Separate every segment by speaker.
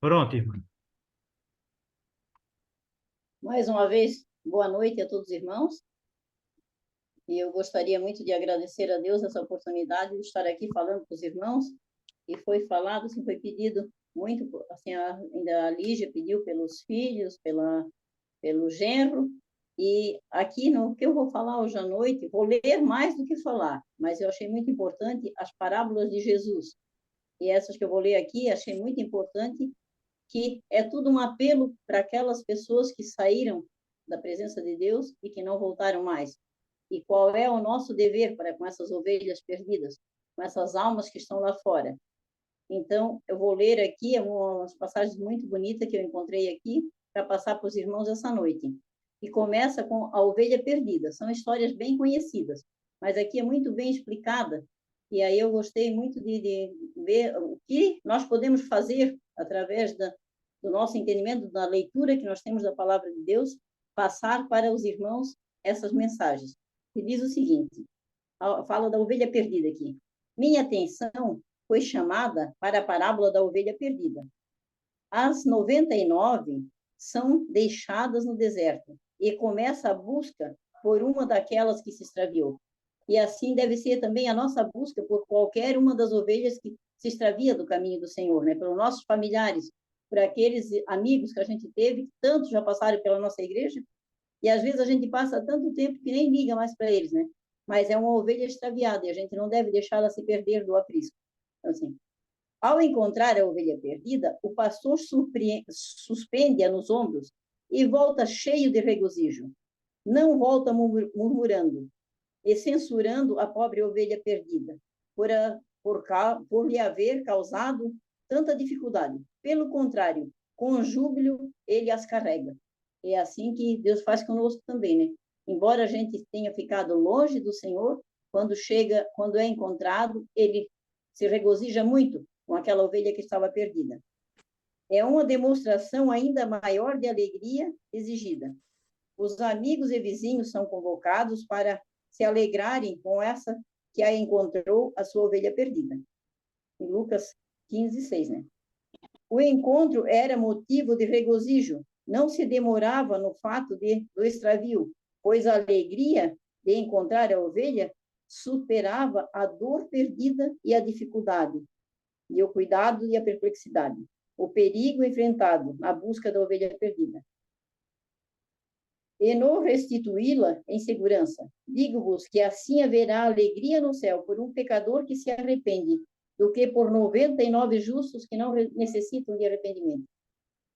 Speaker 1: Pronto, irmã.
Speaker 2: Mais uma vez, boa noite a todos os irmãos. E eu gostaria muito de agradecer a Deus essa oportunidade de estar aqui falando com os irmãos. E foi falado, assim, foi pedido muito, assim, ainda a Lígia pediu pelos filhos, pelo genro. E aqui no que eu vou falar hoje à noite, vou ler mais do que falar, mas eu achei muito importante as parábolas de Jesus. E essas que eu vou ler aqui, achei muito importante, que é tudo um apelo para aquelas pessoas que saíram da presença de Deus e que não voltaram mais. E qual é o nosso dever para com essas ovelhas perdidas, com essas almas que estão lá fora. Então, eu vou ler aqui umas passagens muito bonitas que eu encontrei aqui para passar para os irmãos essa noite. E começa com a ovelha perdida. São histórias bem conhecidas, mas aqui é muito bem explicada. E aí eu gostei muito de ver o que nós podemos fazer através do nosso entendimento, da leitura que nós temos da palavra de Deus, passar para os irmãos essas mensagens. E diz o seguinte, fala da ovelha perdida aqui. Minha atenção foi chamada para a parábola da ovelha perdida. As 99 são deixadas no deserto e começa a busca por uma daquelas que se extraviou. E assim deve ser também a nossa busca por qualquer uma das ovelhas que se extravia do caminho do Senhor, né? Pelos nossos familiares, por aqueles amigos que a gente teve, que tantos já passaram pela nossa igreja, e às vezes a gente passa tanto tempo que nem liga mais para eles, né? Mas é uma ovelha extraviada e a gente não deve deixá-la se perder do aprisco. Então, assim, ao encontrar a ovelha perdida, o pastor suspende-a nos ombros e volta cheio de regozijo. Não volta murmurando e censurando a pobre ovelha perdida por lhe haver causado tanta dificuldade. Pelo contrário, com júbilo ele as carrega. É assim que Deus faz conosco também, né? Embora a gente tenha ficado longe do Senhor, quando é encontrado, ele se regozija muito com aquela ovelha que estava perdida. É uma demonstração ainda maior de alegria exigida. Os amigos e vizinhos são convocados para se alegrarem com essa que a encontrou, a sua ovelha perdida. Em Lucas 15, 6, né? O encontro era motivo de regozijo, não se demorava no fato do extravio, pois a alegria de encontrar a ovelha superava a dor perdida e a dificuldade, e o cuidado e a perplexidade, o perigo enfrentado na busca da ovelha perdida. E no restituí-la em segurança. Digo-vos que assim haverá alegria no céu por um pecador que se arrepende, do que por 99 justos que não necessitam de arrependimento.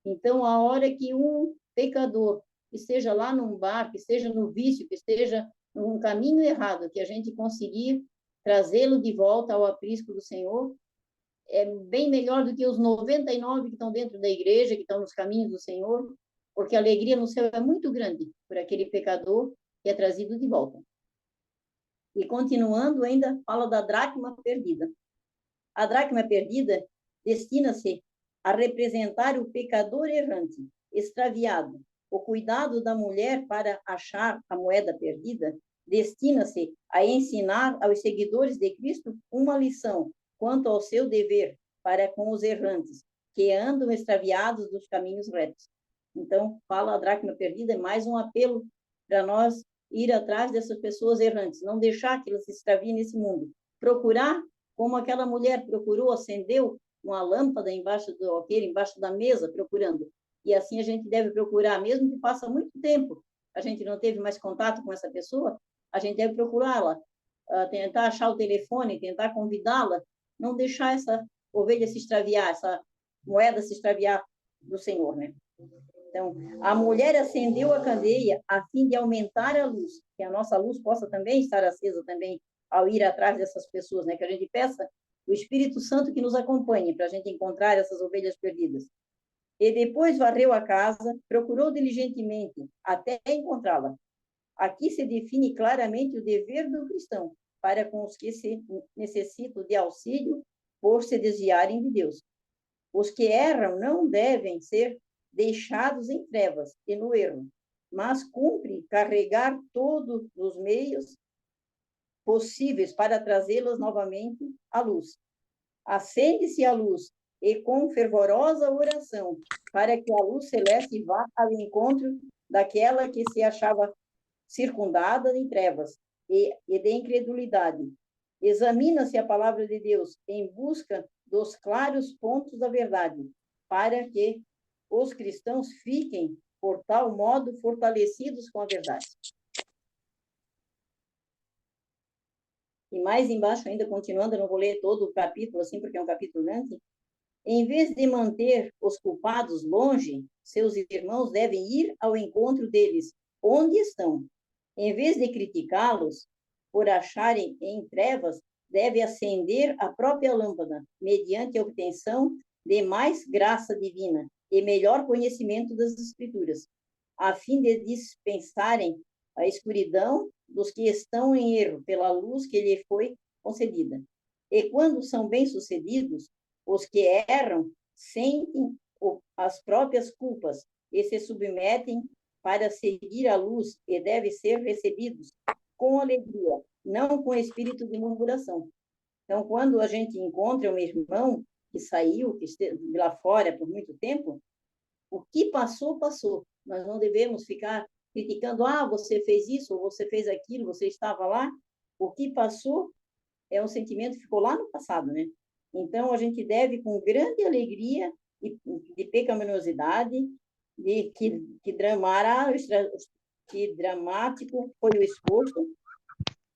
Speaker 2: Então, a hora que um pecador que esteja lá num bar, que esteja no vício, que esteja num caminho errado, que a gente conseguir trazê-lo de volta ao aprisco do Senhor, é bem melhor do que os 99 que estão dentro da igreja, que estão nos caminhos do Senhor, porque a alegria no céu é muito grande por aquele pecador que é trazido de volta. E continuando, ainda fala da dracma perdida. A dracma perdida destina-se a representar o pecador errante, extraviado. O cuidado da mulher para achar a moeda perdida destina-se a ensinar aos seguidores de Cristo uma lição quanto ao seu dever para com os errantes, que andam extraviados dos caminhos retos. Então, fala a dracma perdida, é mais um apelo para nós ir atrás dessas pessoas errantes, não deixar que elas se extraviem nesse mundo. Procurar, como aquela mulher procurou, acendeu uma lâmpada embaixo do alqueire, embaixo da mesa, procurando. E assim a gente deve procurar, mesmo que passa muito tempo, a gente não teve mais contato com essa pessoa, a gente deve procurá-la, tentar achar o telefone, tentar convidá-la, não deixar essa ovelha se extraviar, essa moeda se extraviar do Senhor, né? Então, a mulher acendeu a candeia a fim de aumentar a luz, que a nossa luz possa também estar acesa também ao ir atrás dessas pessoas, né? Que a gente peça o Espírito Santo que nos acompanhe para a gente encontrar essas ovelhas perdidas. E depois varreu a casa, procurou diligentemente até encontrá-la. Aqui se define claramente o dever do cristão para com os que se necessitam de auxílio por se desviarem de Deus. Os que erram não devem ser deixados em trevas e no erro, mas cumpre carregar todos os meios possíveis para trazê-las novamente à luz. Acende-se a luz e com fervorosa oração, para que a luz celeste vá ao encontro daquela que se achava circundada em trevas e de incredulidade. Examina-se a palavra de Deus em busca dos claros pontos da verdade, para que os cristãos fiquem, por tal modo, fortalecidos com a verdade. E mais embaixo, ainda continuando, eu não vou ler todo o capítulo, assim, porque é um capítulo grande. Em vez de manter os culpados longe, seus irmãos devem ir ao encontro deles, onde estão. Em vez de criticá-los por acharem em trevas, deve acender a própria lâmpada, mediante a obtenção de mais graça divina e melhor conhecimento das Escrituras, a fim de dispensarem a escuridão dos que estão em erro pela luz que lhe foi concedida. E quando são bem-sucedidos, os que erram sentem as próprias culpas e se submetem para seguir a luz e devem ser recebidos com alegria, não com espírito de murmuração. Então, quando a gente encontra um irmão que saiu, que esteve lá fora por muito tempo, o que passou, passou. Nós não devemos ficar criticando, você fez isso, ou você fez aquilo, você estava lá. O que passou é um sentimento que ficou lá no passado, né? Então, a gente deve, com grande alegria e de pecaminosidade, de que dramático foi o esforço,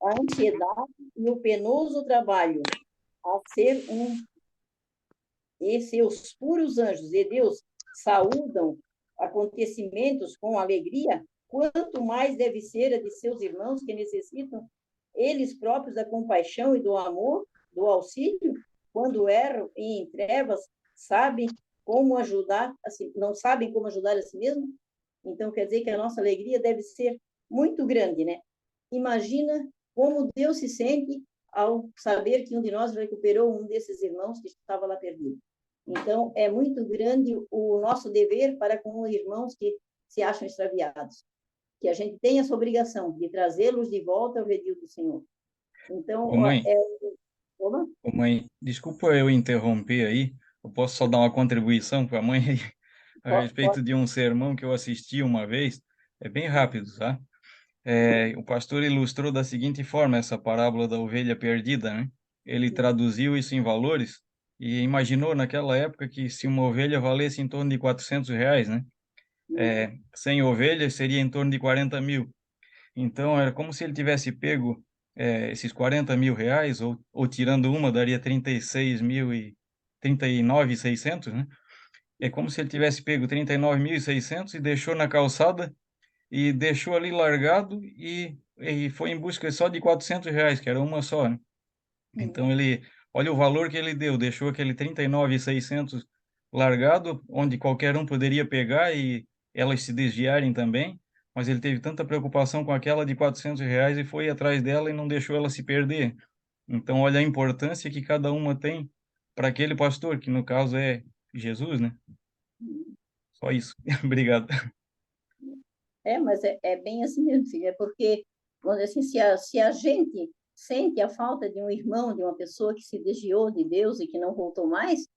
Speaker 2: a ansiedade e o penoso trabalho a ser e seus puros anjos de Deus saúdam acontecimentos com alegria, quanto mais deve ser a de seus irmãos que necessitam eles próprios da compaixão e do amor, do auxílio, quando erram e em trevas, sabem como ajudar, assim, não sabem como ajudar a si mesmo. Então, quer dizer que a nossa alegria deve ser muito grande, né? Imagina como Deus se sente ao saber que um de nós recuperou um desses irmãos que estava lá perdido. Então, é muito grande o nosso dever para com os irmãos que se acham extraviados, que a gente tem essa obrigação de trazê-los de volta ao redil do Senhor. Então,
Speaker 1: Ô mãe, desculpa eu interromper aí, eu posso só dar uma contribuição para a mãe aí, a respeito de um sermão que eu assisti uma vez, é bem rápido, tá? O pastor ilustrou da seguinte forma essa parábola da ovelha perdida, né? Ele traduziu isso em valores e imaginou naquela época que se uma ovelha valesse em torno de R$ 400, né? 100 ovelhas seria em torno de 40.000. Então, era como se ele tivesse pego esses R$ 40.000, ou tirando uma, daria 39.600, né? É como se ele tivesse pego 39.600 e deixou na calçada e deixou ali largado e foi em busca só de R$ 400, que era uma só, né? Então, olha o valor que ele deu, deixou aquele 39.600 largado, onde qualquer um poderia pegar e elas se desviarem também, mas ele teve tanta preocupação com aquela de R$ 400 e foi atrás dela e não deixou ela se perder. Então, olha a importância que cada uma tem para aquele pastor, que no caso é Jesus, né? Só isso. Obrigado.
Speaker 2: Mas é bem assim mesmo, filho. É porque, vamos dizer assim, se a gente sente a falta de um irmão, de uma pessoa que se desviou de Deus e que não voltou mais,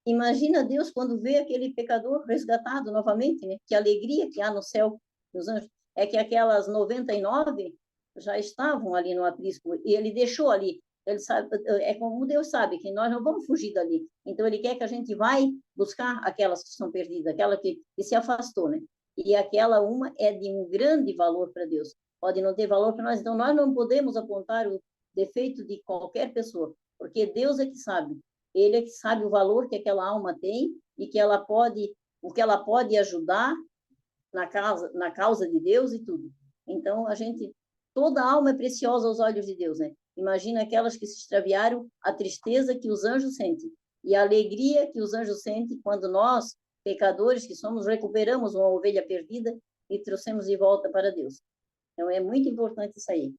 Speaker 2: imagina Deus quando vê aquele pecador resgatado novamente, né? Que alegria que há no céu dos anjos. É que aquelas 99 já estavam ali no aprisco e ele deixou ali. Ele sabe, é como Deus sabe que nós não vamos fugir dali. Então ele quer que a gente vai buscar aquelas que estão perdidas, aquela que se afastou, né? E aquela uma é de um grande valor para Deus. Pode não ter valor para nós, então nós não podemos apontar o defeito de qualquer pessoa, porque Deus é que sabe. Ele é que sabe o valor que aquela alma tem e que ela pode, o que ela pode ajudar na causa de Deus e tudo. Então, toda alma é preciosa aos olhos de Deus, né? Imagina aquelas que se extraviaram, a tristeza que os anjos sentem e a alegria que os anjos sentem quando nós, pecadores que somos, recuperamos uma ovelha perdida e trouxemos de volta para Deus. Então, é muito importante isso aí.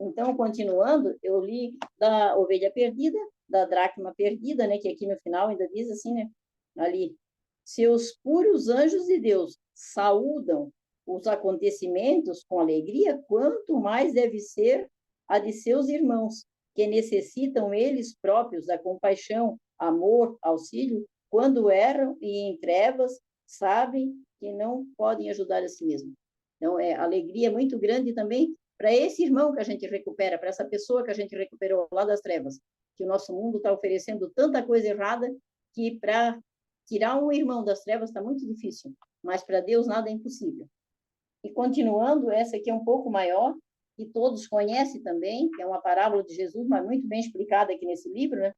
Speaker 2: Então, continuando, eu li da ovelha perdida, da dracma perdida, né, que aqui no final ainda diz assim, né, ali, seus puros anjos de Deus saúdam os acontecimentos com alegria, quanto mais deve ser a de seus irmãos, que necessitam eles próprios da compaixão, amor, auxílio, quando erram e em trevas, sabem que não podem ajudar a si mesmos. Então, é alegria muito grande também para esse irmão que a gente recupera, para essa pessoa que a gente recuperou lá das trevas, que o nosso mundo está oferecendo tanta coisa errada que para tirar um irmão das trevas está muito difícil, mas para Deus nada é impossível. E continuando, essa aqui é um pouco maior, que todos conhecem também, que é uma parábola de Jesus, mas muito bem explicada aqui nesse livro, né?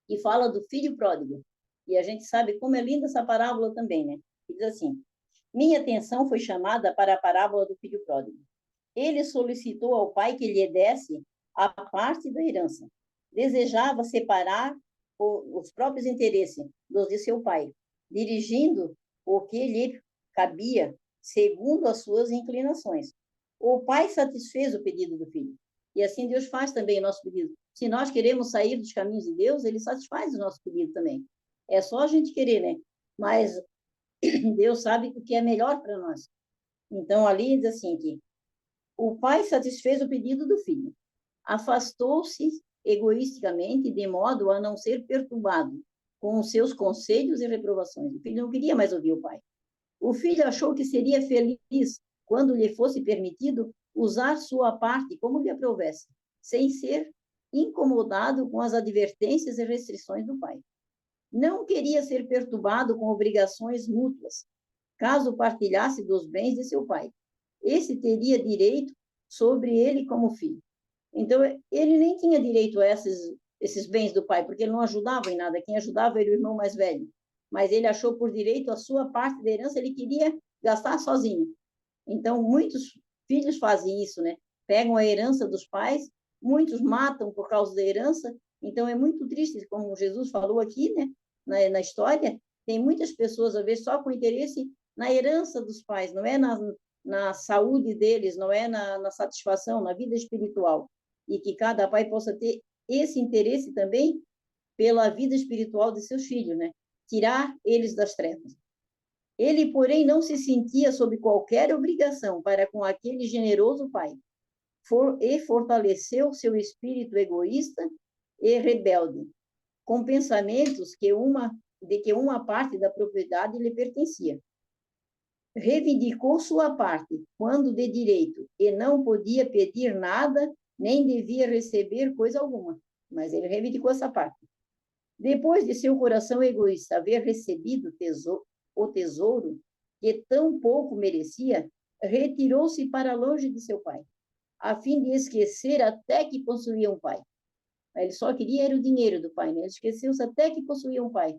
Speaker 2: E fala do filho pródigo. E a gente sabe como é linda essa parábola também, né? E diz assim: minha atenção foi chamada para a parábola do filho pródigo. Ele solicitou ao pai que lhe desse a parte da herança. Desejava separar os próprios interesses dos de seu pai, dirigindo o que lhe cabia segundo as suas inclinações. O pai satisfez o pedido do filho. E assim Deus faz também o nosso pedido. Se nós queremos sair dos caminhos de Deus, ele satisfaz o nosso pedido também. É só a gente querer, né? Mas Deus sabe o que é melhor para nós. Então, ali diz assim que o pai satisfez o pedido do filho. Afastou-se egoisticamente, de modo a não ser perturbado com os seus conselhos e reprovações. O filho não queria mais ouvir o pai. O filho achou que seria feliz quando lhe fosse permitido usar sua parte como lhe aprovesse, sem ser incomodado com as advertências e restrições do pai. Não queria ser perturbado com obrigações mútuas, caso partilhasse dos bens de seu pai. Esse teria direito sobre ele como filho. Então, ele nem tinha direito a esses bens do pai, porque ele não ajudava em nada. Quem ajudava era o irmão mais velho. Mas ele achou por direito a sua parte da herança, ele queria gastar sozinho. Então, muitos filhos fazem isso, né? Pegam a herança dos pais, muitos matam por causa da herança. Então, é muito triste, como Jesus falou aqui, né? Na história, tem muitas pessoas, às vezes, só com interesse na herança dos pais, não é na saúde deles, não é na satisfação, na vida espiritual. E que cada pai possa ter esse interesse também pela vida espiritual de seus filhos, né? Tirar eles das trevas. Ele, porém, não se sentia sob qualquer obrigação para com aquele generoso pai, e fortaleceu seu espírito egoísta e rebelde, com pensamentos de que uma parte da propriedade lhe pertencia. Reivindicou sua parte, quando de direito, e não podia pedir nada, nem devia receber coisa alguma. Mas ele reivindicou essa parte. Depois de seu coração egoísta haver recebido o tesouro que tão pouco merecia, retirou-se para longe de seu pai, a fim de esquecer até que possuía um pai. Ele só queria era o dinheiro do pai, né? Ele esqueceu-se até que possuía um pai,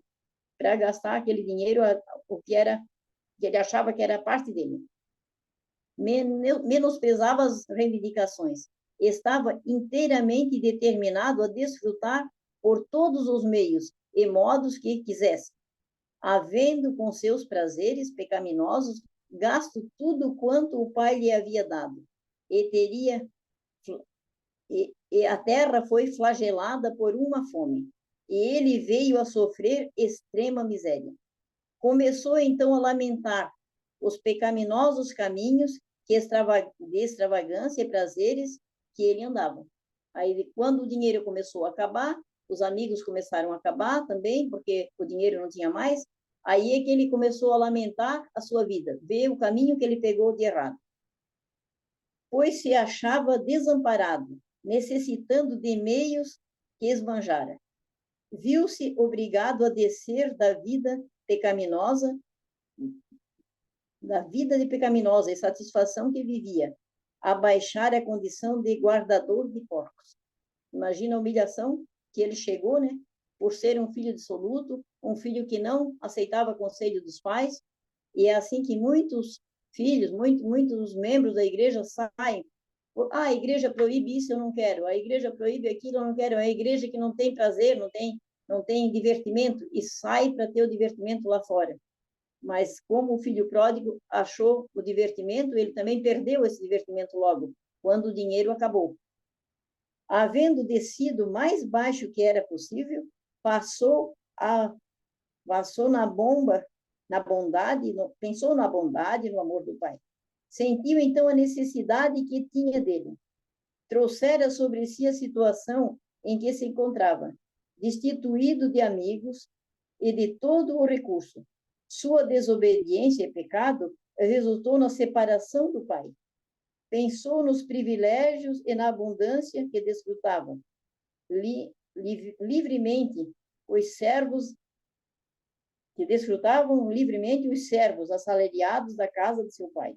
Speaker 2: para gastar aquele dinheiro, o que ele achava que era parte dele. Menosprezava as reivindicações. Estava inteiramente determinado a desfrutar por todos os meios e modos que quisesse, havendo com seus prazeres pecaminosos gasto tudo quanto o pai lhe havia dado, e a terra foi flagelada por uma fome, e ele veio a sofrer extrema miséria. Começou então a lamentar os pecaminosos caminhos de extravagância e prazeres que ele andava. Aí, quando o dinheiro começou a acabar, os amigos começaram a acabar também, porque o dinheiro não tinha mais, aí é que ele começou a lamentar a sua vida, ver o caminho que ele pegou de errado. Pois se achava desamparado, necessitando de meios que esbanjara. Viu-se obrigado a descer da vida de pecaminosa e satisfação que vivia, a baixar a condição de guardador de porcos. Imagina a humilhação que ele chegou, né? Por ser um filho dissoluto, um filho que não aceitava conselho dos pais, e é assim que muitos filhos, muitos membros da igreja saem. A igreja proíbe isso, eu não quero. A igreja proíbe aquilo, eu não quero. É a igreja que não tem prazer, não tem divertimento, e sai para ter o divertimento lá fora. Mas como o filho pródigo achou o divertimento, ele também perdeu esse divertimento logo, quando o dinheiro acabou. Havendo descido mais baixo que era possível, pensou na bondade, no amor do pai. Sentiu então a necessidade que tinha dele. Trouxera sobre si a situação em que se encontrava, destituído de amigos e de todo o recurso. Sua desobediência e pecado resultou na separação do pai. Pensou nos privilégios e na abundância que desfrutavam livremente os servos assalariados da casa de seu pai,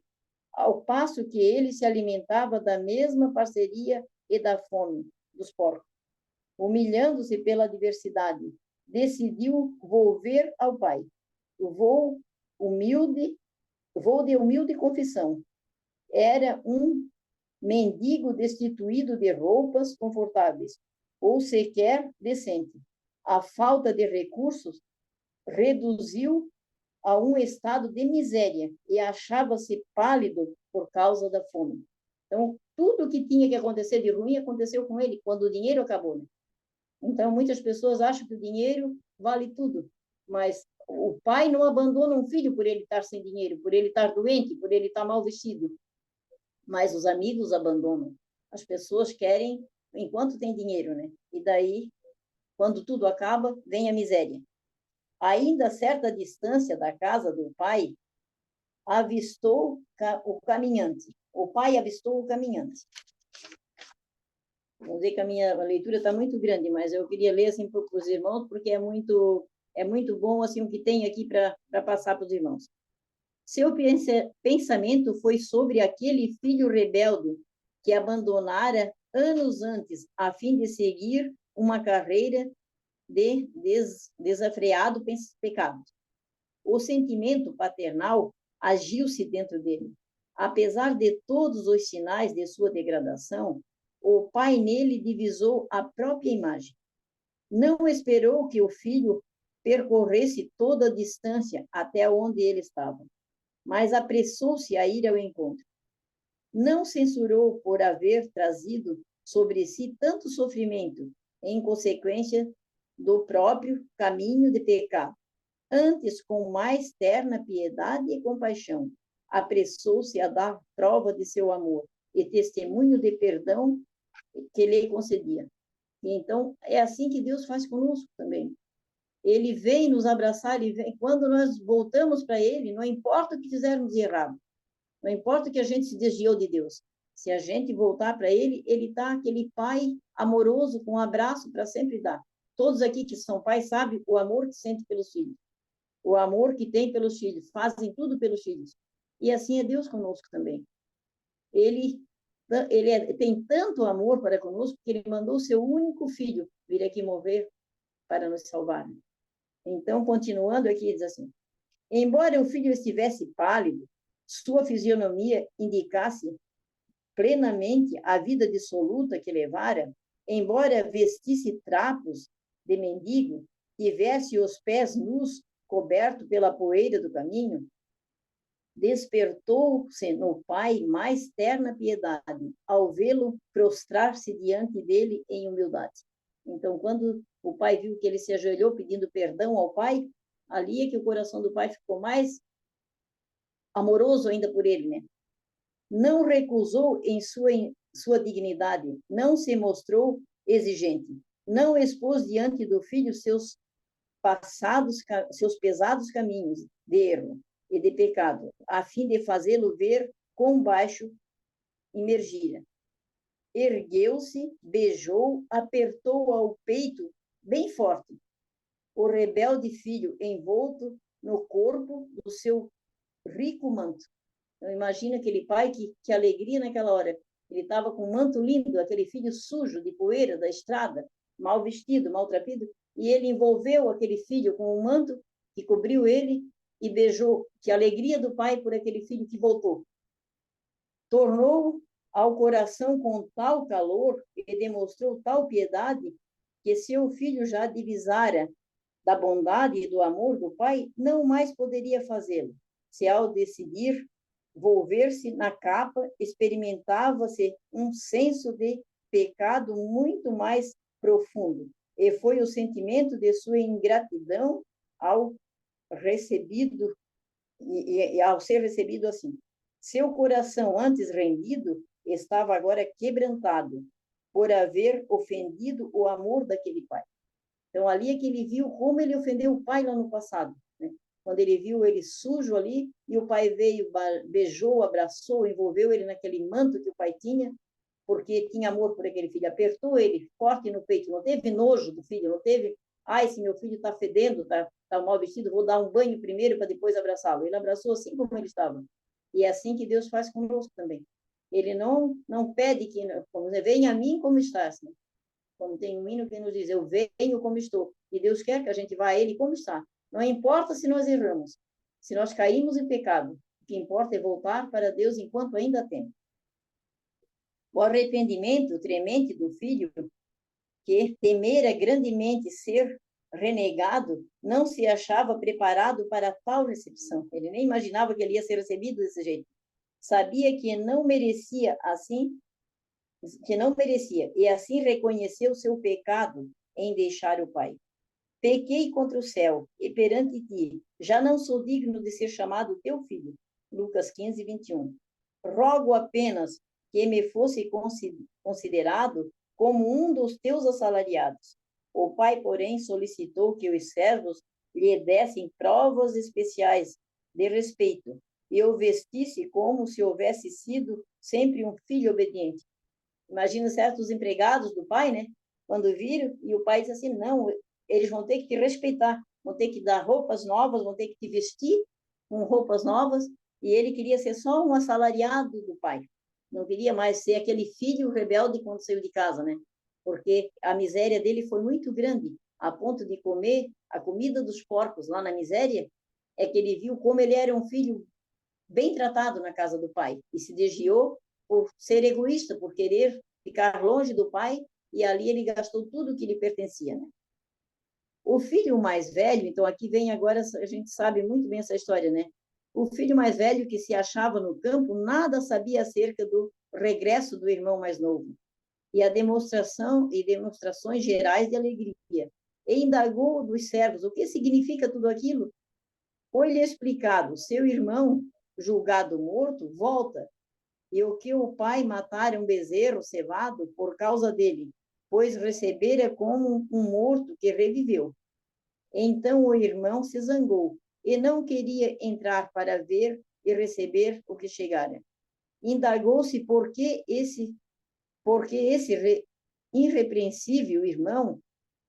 Speaker 2: ao passo que ele se alimentava da mesma parceria e da fome dos porcos. Humilhando-se pela adversidade, decidiu volver ao pai. O voo de humilde confissão. Era um mendigo destituído de roupas confortáveis, ou sequer decente. A falta de recursos reduziu a um estado de miséria e achava-se pálido por causa da fome. Então, tudo que tinha que acontecer de ruim aconteceu com ele, quando o dinheiro acabou, né? Então, muitas pessoas acham que o dinheiro vale tudo, mas o pai não abandona um filho por ele estar sem dinheiro, por ele estar doente, por ele estar mal vestido, mas os amigos abandonam. As pessoas querem enquanto tem dinheiro, né? E daí, quando tudo acaba, vem a miséria. Ainda a certa distância da casa do pai, avistou o caminhante. O pai avistou o caminhante. Vamos dizer que a minha leitura está muito grande, mas eu queria ler assim para os irmãos, porque é muito bom assim o que tem aqui para passar para os irmãos. Seu pensamento foi sobre aquele filho rebelde que abandonara anos antes, a fim de seguir uma carreira de desenfreado pecado. O sentimento paternal agiu-se dentro dele. Apesar de todos os sinais de sua degradação, o pai nele divisou a própria imagem. Não esperou que o filho percorresse toda a distância até onde ele estava, mas apressou-se a ir ao encontro. Não censurou por haver trazido sobre si tanto sofrimento em consequência do próprio caminho de pecado. Antes, com mais terna piedade e compaixão, apressou-se a dar prova de seu amor e testemunho de perdão que lhe concedia. E então, é assim que Deus faz conosco também. Ele vem nos abraçar, quando nós voltamos para Ele, não importa o que fizermos de errado, não importa que a gente se desviou de Deus, se a gente voltar para Ele, Ele está aquele pai amoroso, com um abraço para sempre dar. Todos aqui que são pais sabem o amor que sente pelos filhos, o amor que tem pelos filhos, fazem tudo pelos filhos. E assim é Deus conosco também. Ele tem tanto amor para conosco que ele mandou o seu único filho vir aqui morrer para nos salvar. Então, continuando aqui, diz assim: embora o filho estivesse pálido, sua fisionomia indicasse plenamente a vida dissoluta que levara, embora vestisse trapos de mendigo, tivesse os pés nus, coberto pela poeira do caminho, despertou-se no pai mais terna piedade, ao vê-lo prostrar-se diante dele em humildade. Então, quando o pai viu que ele se ajoelhou pedindo perdão ao pai, ali é que o coração do pai ficou mais amoroso ainda por ele, né? Não recusou em sua dignidade, não se mostrou exigente, não expôs diante do filho seus pesados caminhos de erro e de pecado, a fim de fazê-lo ver quão baixo emergira. Ergueu-se, beijou, apertou ao peito bem forte o rebelde filho envolto no corpo do seu rico manto. Então, imagina aquele pai que alegria naquela hora. Ele estava com um manto lindo, aquele filho sujo de poeira da estrada, mal vestido, maltrapilho, e ele envolveu aquele filho com um manto que cobriu ele e beijou. Que alegria do pai por aquele filho que voltou. Tornou ao coração com tal calor e demonstrou tal piedade que seu filho já divisara da bondade e do amor do pai, não mais poderia fazê-lo. Se ao decidir volver-se na capa, experimentava-se um senso de pecado muito mais profundo, e foi o sentimento de sua ingratidão ao recebido e ao ser recebido assim. Seu coração antes rendido estava agora quebrantado por haver ofendido o amor daquele pai. Então, ali é que ele viu como ele ofendeu o pai lá no passado, né? Quando ele viu ele sujo ali, e o pai veio, beijou, abraçou, envolveu ele naquele manto que o pai tinha, porque tinha amor por aquele filho, apertou ele forte no peito, não teve nojo do filho, não teve, ai, se meu filho está fedendo, está mal vestido, vou dar um banho primeiro para depois abraçá-lo. Ele abraçou assim como ele estava. E é assim que Deus faz conosco também. Ele não pede que, como dizer, venha a mim como estás, né? Como tem um hino que nos diz, eu venho como estou. E Deus quer que a gente vá a Ele como está. Não importa se nós erramos, se nós caímos em pecado, o que importa é voltar para Deus enquanto ainda tem. O arrependimento tremente do filho, que temera grandemente ser renegado, não se achava preparado para tal recepção. Ele nem imaginava que ele ia ser recebido desse jeito. Sabia que não merecia, e assim reconheceu seu pecado em deixar o pai. Pequei contra o céu e perante ti, já não sou digno de ser chamado teu filho. Lucas 15, 21. Rogo apenas que me fosse considerado como um dos teus assalariados. O pai, porém, solicitou que os servos lhe dessem provas especiais de respeito e o vestisse como se houvesse sido sempre um filho obediente. Imagina certos empregados do pai, né? Quando viram, e o pai disse assim, não, eles vão ter que te respeitar, vão ter que dar roupas novas, vão ter que te vestir com roupas novas, e ele queria ser só um assalariado do pai, não queria mais ser aquele filho rebelde quando saiu de casa, né? Porque a miséria dele foi muito grande, a ponto de comer a comida dos porcos lá na miséria, é que ele viu como ele era um filho bem tratado na casa do pai, e se desviou por ser egoísta, por querer ficar longe do pai, e ali ele gastou tudo que lhe pertencia, né? O filho mais velho, então aqui vem agora, a gente sabe muito bem essa história, né? O filho mais velho que se achava no campo nada sabia acerca do regresso do irmão mais novo e a demonstração e demonstrações gerais de alegria. E indagou dos servos o que significa tudo aquilo. Foi-lhe explicado: seu irmão, julgado morto, volta, e o que o pai matara um bezerro cevado por causa dele, pois recebera como um morto que reviveu. Então o irmão se zangou e não queria entrar para ver e receber o que chegara. Indagou-se porque esse irrepreensível irmão,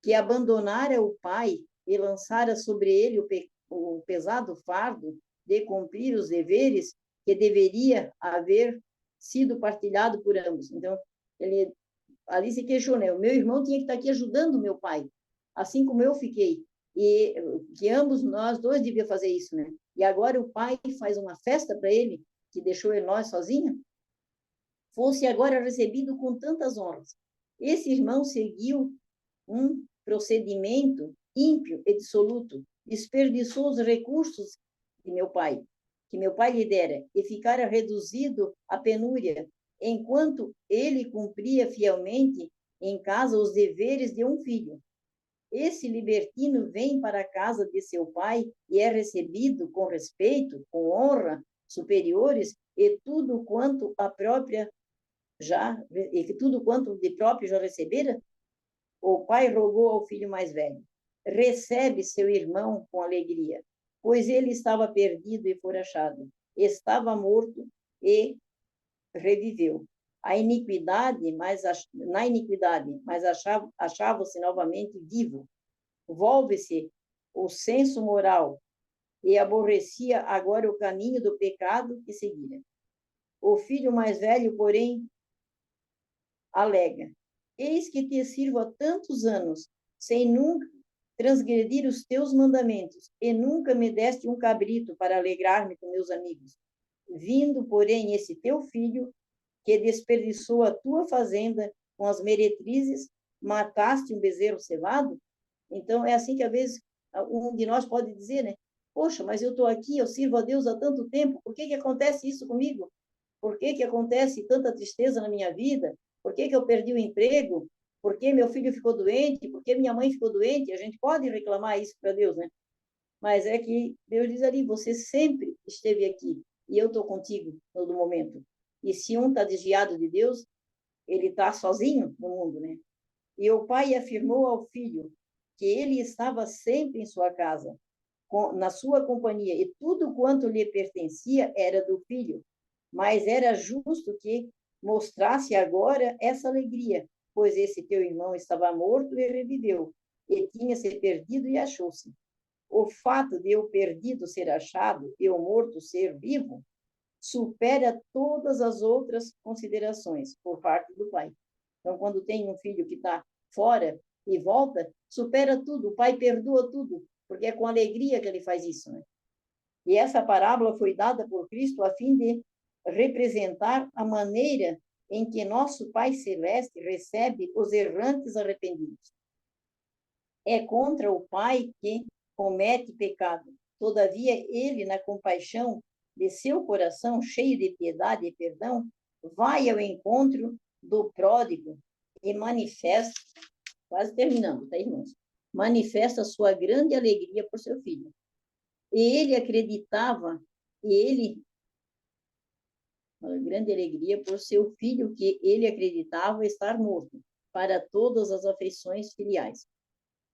Speaker 2: que abandonara o pai e lançara sobre ele o pesado fardo de cumprir os deveres que deveria haver sido partilhado por ambos. Então, ele ali se queixou, né? O meu irmão tinha que estar aqui ajudando o meu pai, assim como eu fiquei. E que ambos nós dois devíamos fazer isso, né? E agora o pai faz uma festa para ele, que deixou nós sozinhos, fosse agora recebido com tantas honras. Esse irmão seguiu um procedimento ímpio e dissoluto, desperdiçou os recursos que meu pai lhe dera, e ficara reduzido à penúria, enquanto ele cumpria fielmente em casa os deveres de um filho. Esse libertino vem para a casa de seu pai e é recebido com respeito, com honra superiores, e tudo quanto de próprio já recebera. O pai rogou ao filho mais velho: recebe seu irmão com alegria, pois ele estava perdido e for achado, estava morto e reviveu. Na iniquidade, mas achava-se novamente vivo. Volve-se o senso moral e aborrecia agora o caminho do pecado que seguira. O filho mais velho, porém, alega: eis que te sirvo há tantos anos, sem nunca transgredir os teus mandamentos, e nunca me deste um cabrito para alegrar-me com meus amigos. Vindo, porém, esse teu filho, que desperdiçou a tua fazenda com as meretrizes, mataste um bezerro cevado? Então, é assim que, às vezes, um de nós pode dizer, né? Poxa, mas eu estou aqui, eu sirvo a Deus há tanto tempo, por que acontece isso comigo? Por que acontece tanta tristeza na minha vida? Por que eu perdi o emprego? Por que meu filho ficou doente? Por que minha mãe ficou doente? A gente pode reclamar isso para Deus, né? Mas é que Deus diz ali: você sempre esteve aqui e eu estou contigo todo momento. E se um está desviado de Deus, ele está sozinho no mundo, né? E o pai afirmou ao filho: que ele estava sempre em sua casa, na sua companhia, e tudo quanto lhe pertencia era do filho. Mas era justo que mostrasse agora essa alegria, pois esse teu irmão estava morto e reviveu, e tinha se perdido e achou-se. O fato de eu perdido ser achado e o morto ser vivo supera todas as outras considerações por parte do pai. Então, quando tem um filho que está fora e volta, supera tudo, o pai perdoa tudo, porque é com alegria que ele faz isso, né? E essa parábola foi dada por Cristo a fim de representar a maneira em que nosso Pai Celeste recebe os errantes arrependidos. É contra o Pai que comete pecado. Todavia, ele, na compaixão de seu coração, cheio de piedade e perdão, vai ao encontro do pródigo e manifesta, quase terminando, tá, irmãos? Manifesta sua grande alegria por seu filho. E ele acreditava, uma grande alegria por seu filho, que ele acreditava estar morto, para todas as afeições filiais.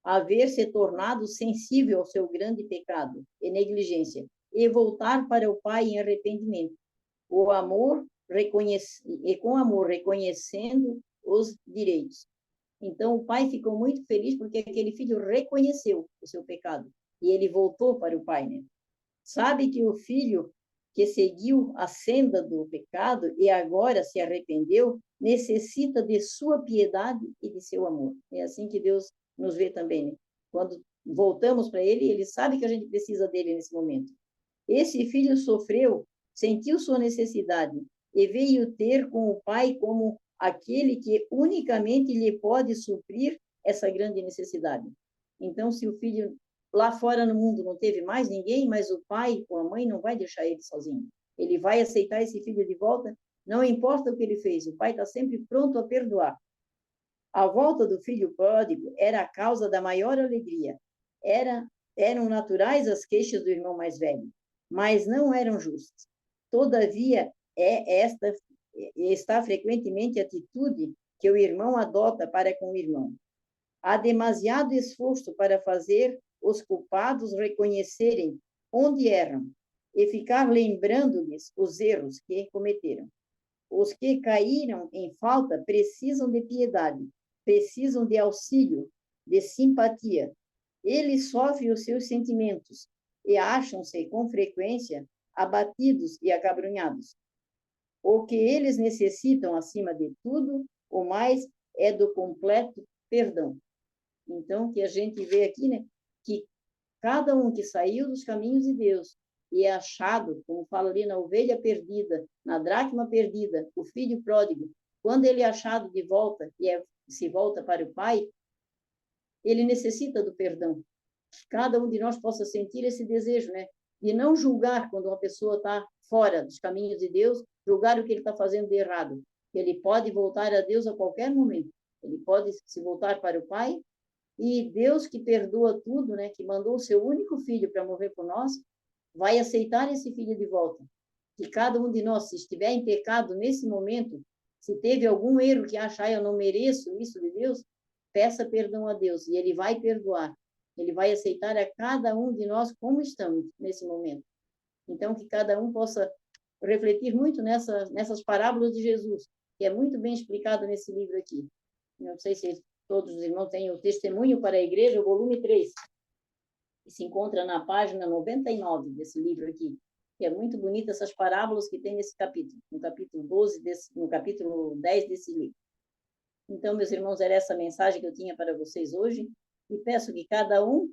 Speaker 2: Haver se tornado sensível ao seu grande pecado e negligência, e voltar para o Pai em arrependimento. O amor e com amor reconhecendo os direitos. Então o pai ficou muito feliz porque aquele filho reconheceu o seu pecado e ele voltou para o pai, né? Sabe que o filho que seguiu a senda do pecado e agora se arrependeu, necessita de sua piedade e de seu amor. É assim que Deus nos vê também, né? Quando voltamos para ele, ele sabe que a gente precisa dele nesse momento. Esse filho sofreu, sentiu sua necessidade e veio ter com o pai como aquele que unicamente lhe pode suprir essa grande necessidade. Então, se o filho lá fora no mundo não teve mais ninguém, mas o pai ou a mãe não vai deixar ele sozinho. Ele vai aceitar esse filho de volta, não importa o que ele fez, o pai está sempre pronto a perdoar. A volta do filho pródigo era a causa da maior alegria. Eram naturais as queixas do irmão mais velho, mas não eram justas. Todavia, está frequentemente a atitude que o irmão adota para com o irmão. Há demasiado esforço para fazer os culpados reconhecerem onde erram e ficar lembrando-lhes os erros que cometeram. Os que caíram em falta precisam de piedade, precisam de auxílio, de simpatia. Eles sofrem os seus sentimentos e acham-se, com frequência, abatidos e acabrunhados. O que eles necessitam, acima de tudo, o mais, é do completo perdão. Então, que a gente vê aqui, né, que cada um que saiu dos caminhos de Deus e é achado, como fala ali na ovelha perdida, na dracma perdida, o filho pródigo, quando ele é achado de volta e se volta para o Pai, ele necessita do perdão. Cada um de nós possa sentir esse desejo, né, de não julgar quando uma pessoa está fora dos caminhos de Deus, julgar o que ele está fazendo de errado. Ele pode voltar a Deus a qualquer momento. Ele pode se voltar para o Pai. E Deus, que perdoa tudo, né, que mandou o seu único filho para morrer por nós, vai aceitar esse filho de volta. Que cada um de nós, se estiver em pecado nesse momento, se teve algum erro que acha, eu não mereço isso de Deus, peça perdão a Deus e ele vai perdoar. Ele vai aceitar a cada um de nós como estamos nesse momento. Então, que cada um possa refletir muito nessas parábolas de Jesus, que é muito bem explicado nesse livro aqui. Não sei se todos os irmãos têm o Testemunho para a Igreja, o volume 3, que se encontra na página 99 desse livro aqui, que é muito bonita essas parábolas que tem nesse capítulo, no capítulo 12, no capítulo 10 desse livro. Então, meus irmãos, era essa mensagem que eu tinha para vocês hoje, e peço que cada um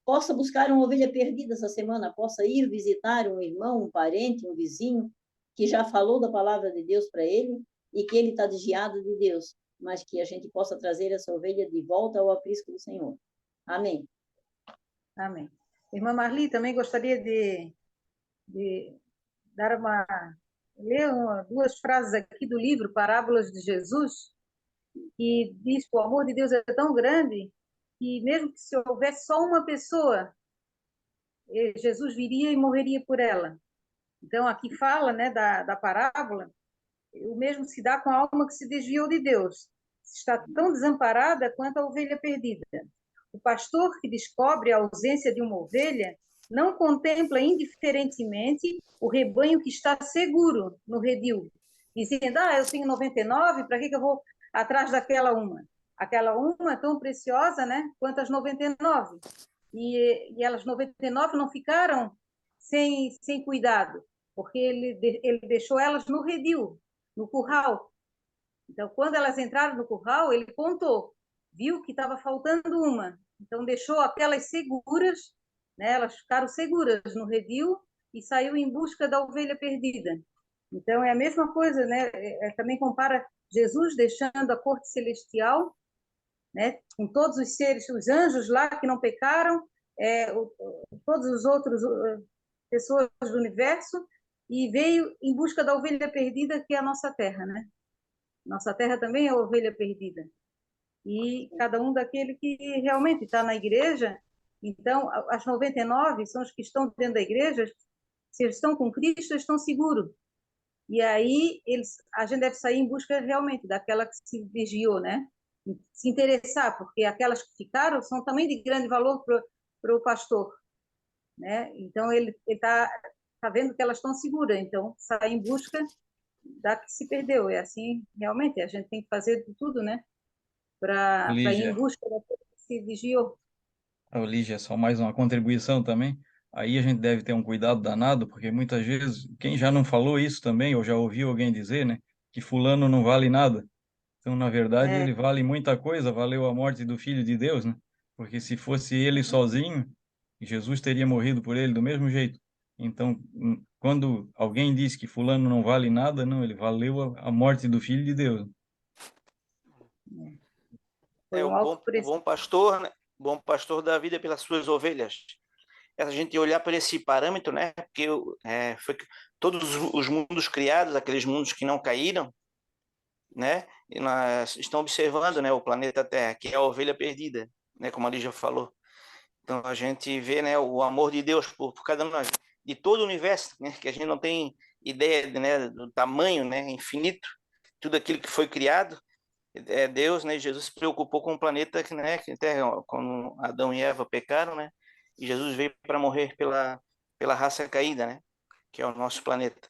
Speaker 2: possa buscar uma ovelha perdida essa semana, possa ir visitar um irmão, um parente, um vizinho, que já falou da palavra de Deus para ele, e que ele está desviado de Deus, mas que a gente possa trazer essa ovelha de volta ao aprisco do Senhor. Amém.
Speaker 3: Amém. Irmã Marli, também gostaria de ler duas frases aqui do livro Parábolas de Jesus, que diz que o amor de Deus é tão grande que mesmo que se houvesse só uma pessoa, Jesus viria e morreria por ela. Então, aqui fala, né, da parábola, o mesmo se dá com a alma que se desviou de Deus. Está tão desamparada quanto a ovelha perdida. O pastor que descobre a ausência de uma ovelha não contempla indiferentemente o rebanho que está seguro no redil, dizendo, eu tenho 99, para que eu vou atrás daquela uma? Aquela uma é tão preciosa, né, quanto as 99. E elas 99 não ficaram sem cuidado, porque ele deixou elas no redil, no curral. Então, quando elas entraram no curral, ele contou, viu que estava faltando uma. Então, deixou aquelas seguras, né? Elas ficaram seguras no redil e saiu em busca da ovelha perdida. Então, é a mesma coisa, né? Também compara Jesus deixando a corte celestial, né? Com todos os seres, os anjos lá que não pecaram, todos os outros pessoas do universo, e veio em busca da ovelha perdida, que é a nossa terra, né? Nossa terra também é ovelha perdida. E cada um daquele que realmente está na igreja, então, as 99 são os que estão dentro da igreja, se eles estão com Cristo, eles estão seguros. E aí a gente deve sair em busca realmente daquela que se desviou, né? Se interessar, porque aquelas que ficaram são também de grande valor para o pastor, né? Então, ele tá vendo que elas estão seguras, então, sair em busca da que se perdeu. É assim, realmente, a gente tem que fazer de tudo, né? Para ir em
Speaker 1: Lígia,
Speaker 3: busca daquele que se desviou.
Speaker 1: Lígia, só mais uma contribuição também. Aí a gente deve ter um cuidado danado, porque muitas vezes, quem já não falou isso também, ou já ouviu alguém dizer, né, que fulano não vale nada. Então, na verdade,
Speaker 3: É,
Speaker 1: ele vale muita coisa, valeu a morte do Filho de Deus, né? Porque se fosse ele sozinho, Jesus teria morrido por ele do mesmo jeito. Então, quando alguém diz que fulano não vale nada, não, ele valeu a morte do Filho de Deus.
Speaker 3: foi um alto
Speaker 4: O
Speaker 3: preço.
Speaker 4: bom pastor, né? O bom pastor dá a vida pelas suas ovelhas. É a gente olhar para esse parâmetro, né? Porque foi todos os mundos criados, aqueles mundos que não caíram, né? E nós estamos observando, né? O planeta Terra, que é a ovelha perdida, né? Como a Lígia falou. Então a gente vê, né? O amor de Deus por cada um de nós, de todo o universo, né? Que a gente não tem ideia, né? Do tamanho, né? Infinito, tudo aquilo que foi criado. Deus, né? Jesus se preocupou com o planeta, né? Que até quando Adão e Eva pecaram, né? E Jesus veio para morrer pela raça caída, né? Que é o nosso planeta.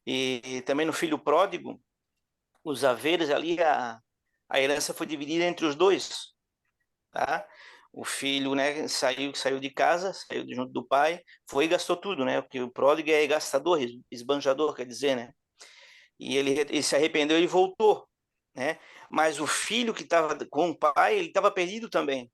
Speaker 4: E também no filho pródigo, os haveres ali, a herança foi dividida entre os dois, tá? O filho, né, saiu de casa, saiu junto do pai, foi e gastou tudo, né? Porque o pródigo é gastador, esbanjador, quer dizer, né? E ele se arrependeu e voltou, né? Mas o filho que estava com o pai, ele estava perdido também,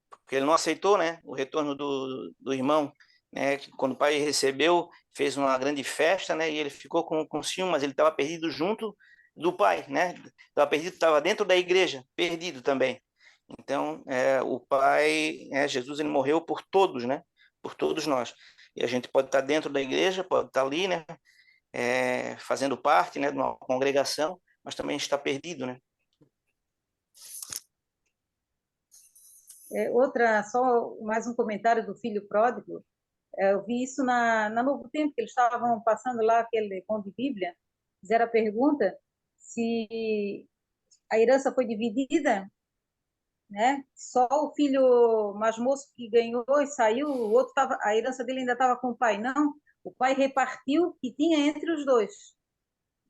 Speaker 4: porque ele não aceitou, né, o retorno do irmão, né? Quando o pai recebeu, fez uma grande festa, né? E ele ficou com ciúme, mas ele estava perdido junto do pai, né? Estava perdido, estava dentro da igreja, perdido também. Então, o pai, Jesus, ele morreu por todos, né? Por todos nós. E a gente pode estar dentro da igreja, pode estar ali, né? Fazendo parte, né, de uma congregação, mas também está perdido, né?
Speaker 3: Só mais um comentário do filho pródigo. Eu vi isso na Novo Tempo, que eles estavam passando lá aquele pão de Bíblia, fizeram a pergunta se a herança foi dividida, né? Só o filho mais moço que ganhou e saiu, o outro a herança dele ainda estava com o pai. Não, o pai repartiu o que tinha entre os dois.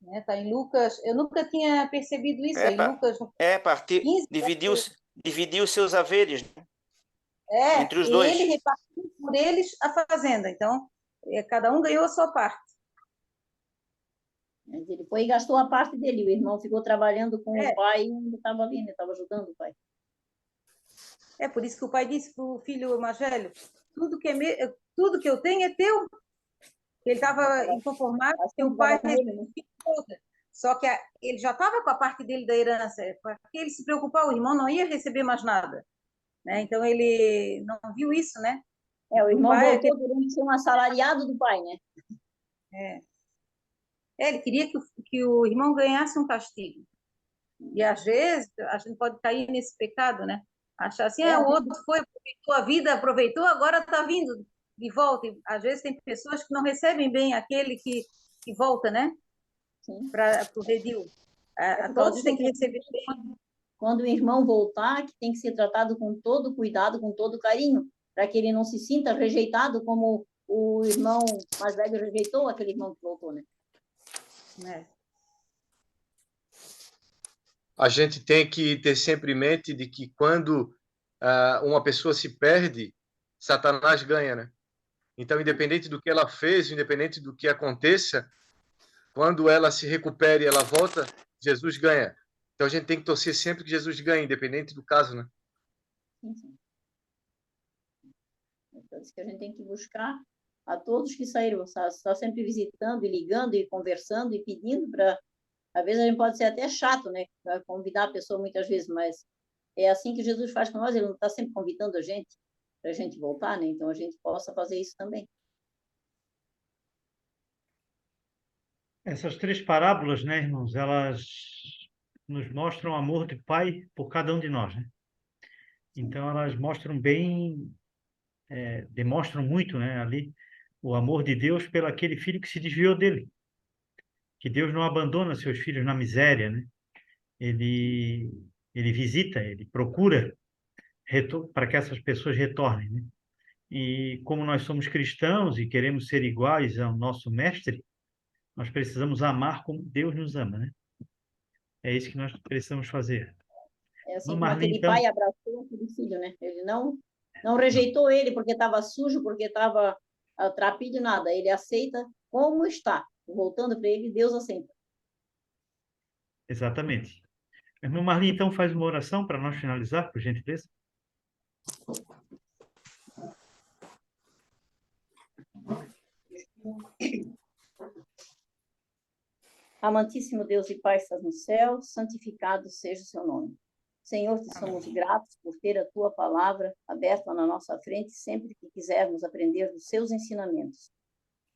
Speaker 3: Né? Tá em Lucas, eu nunca tinha percebido isso, em Lucas
Speaker 4: Partir,
Speaker 3: 15,
Speaker 4: dividiu os seus haveres, né, entre os
Speaker 3: e ele
Speaker 4: dois.
Speaker 3: repartiu por eles a fazenda. Então, cada um ganhou a sua parte.
Speaker 2: Mas ele foi e gastou a parte dele. O irmão ficou trabalhando com o pai e ele estava ali, ele estava ajudando o pai.
Speaker 3: É por isso que o pai disse para o filho mais velho: tudo que eu tenho é teu. Ele estava inconformado que o pai recebeu. Só que ele já estava com a parte dele da herança. Para que ele se preocupar, o irmão não ia receber mais nada. Né? Então, ele não viu isso, né?
Speaker 2: O irmão voltou querendo ser um assalariado do pai, né?
Speaker 3: Ele queria que o irmão ganhasse um castigo. E, às vezes, a gente pode cair nesse pecado, né? Achar assim, o outro foi, aproveitou a vida, aproveitou, agora está vindo de volta. E, às vezes, tem pessoas que não recebem bem aquele que volta, né? Para o redil. A todos tem que receber bem.
Speaker 2: quando o irmão voltar, que tem que ser tratado com todo cuidado, com todo carinho, para que ele não se sinta rejeitado como o irmão mais velho rejeitou aquele irmão que voltou, né?
Speaker 3: É.
Speaker 5: A gente tem que ter sempre em mente de que quando uma pessoa se perde, Satanás ganha, né? Então, independente do que ela fez, independente do que aconteça, quando ela se recupera e ela volta, Jesus ganha. Então, a gente tem que torcer sempre que Jesus ganhe, independente do caso, né?
Speaker 2: Sim, sim. Então, isso que a gente tem que buscar a todos que saíram, está sempre visitando e ligando e conversando e pedindo para... Às vezes a gente pode ser até chato, né? Pra convidar a pessoa muitas vezes, mas é assim que Jesus faz com nós, ele não está sempre convidando a gente para a gente voltar, né? Então a gente possa fazer isso também.
Speaker 6: Essas três parábolas, né, irmãos, elas nos mostram o amor de Pai por cada um de nós, né? Então elas mostram bem, demonstram muito, né, ali o amor de Deus pelo aquele filho que se desviou dele. Que Deus não abandona seus filhos na miséria, né? Ele visita, ele procura para que essas pessoas retornem, né? E como nós somos cristãos e queremos ser iguais ao nosso mestre, nós precisamos amar como Deus nos ama, né? É isso que nós precisamos fazer.
Speaker 2: É assim
Speaker 6: No
Speaker 2: como
Speaker 6: Marli,
Speaker 2: aquele
Speaker 6: então,
Speaker 2: pai abraçou aquele filho, né? Ele não rejeitou ele porque estava sujo, porque estava trapilho, nada. Ele aceita como está. Voltando para ele, Deus aceita.
Speaker 6: exatamente. Irmão Marli, então, faz uma oração para nós finalizar, por gentileza.
Speaker 2: Amantíssimo Deus e Pai, estás no céu, santificado seja o seu nome. Senhor, te somos gratos por ter a tua palavra aberta na nossa frente sempre que quisermos aprender dos seus ensinamentos.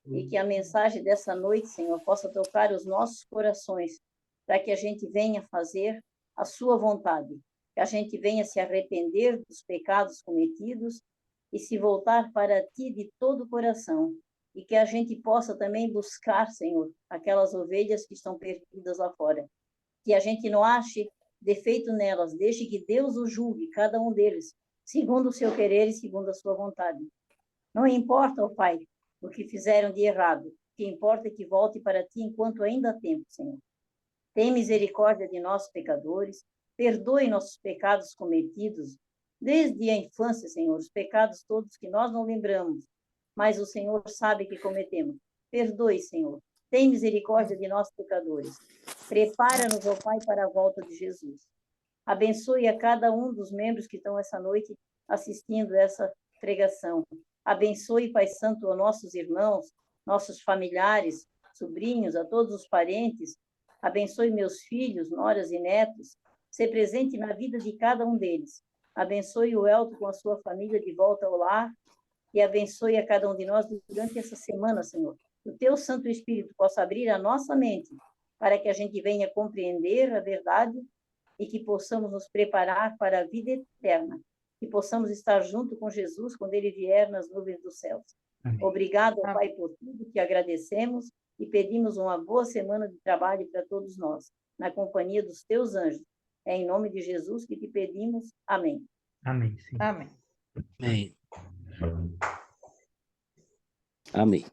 Speaker 2: E que a mensagem dessa noite, Senhor, possa tocar os nossos corações, para que a gente venha fazer a sua vontade, que a gente venha se arrepender dos pecados cometidos e se voltar para ti de todo o coração. E que a gente possa também buscar, Senhor, aquelas ovelhas que estão perdidas lá fora. Que a gente não ache defeito nelas, deixe que Deus o julgue, cada um deles, segundo o seu querer e segundo a sua vontade. Não importa, ó Pai, o que fizeram de errado, o que importa é que volte para ti enquanto ainda há tempo, Senhor. Tem misericórdia de nós, pecadores, perdoe nossos pecados cometidos desde a infância, Senhor, os pecados todos que nós não lembramos, mas o Senhor sabe que cometemos. Perdoe, Senhor. Tem misericórdia de nós, pecadores. Prepara-nos, ó Pai, para a volta de Jesus. Abençoe a cada um dos membros que estão essa noite assistindo essa pregação. Abençoe, Pai Santo, a nossos irmãos, nossos familiares, sobrinhos, a todos os parentes. Abençoe meus filhos, noras e netos. Ser presente na vida de cada um deles. Abençoe o Elton com a sua família de volta ao lar. E abençoe a cada um de nós durante essa semana, Senhor. Que o teu Santo Espírito possa abrir a nossa mente para que a gente venha compreender a verdade e que possamos nos preparar para a vida eterna. Que possamos estar junto com Jesus quando ele vier nas nuvens dos céus. Amém. Obrigado, Pai, por tudo que agradecemos e pedimos uma boa semana de trabalho para todos nós, na companhia dos teus anjos. É em nome de Jesus que te pedimos. Amém.
Speaker 6: Amém. Sim.
Speaker 3: Amém.
Speaker 7: Amém. Amém.